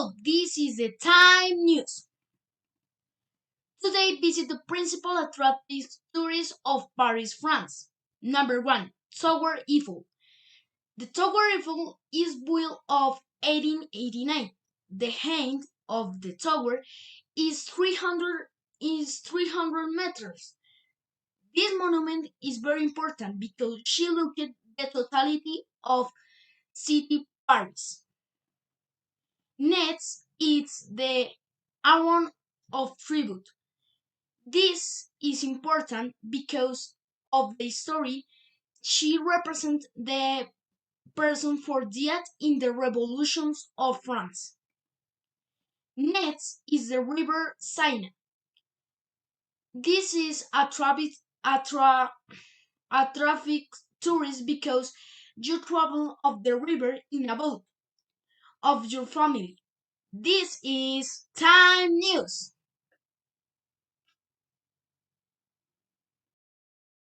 Hello, this is the Time News. Today, visit the principal attractive tourists of Paris, France. Number 1. Tower Eiffel. The Tower Eiffel is built of 1889. The height of the tower is 300 meters. This monument is very important because she looked at the totality of city Paris. Next, it's the Iron of Tribute. This is important because of the story. She represents the person for death in the revolutions of France. Next is the river Seine. This is a traffic tourist because you travel of the river in a boat of your family. This is Time News.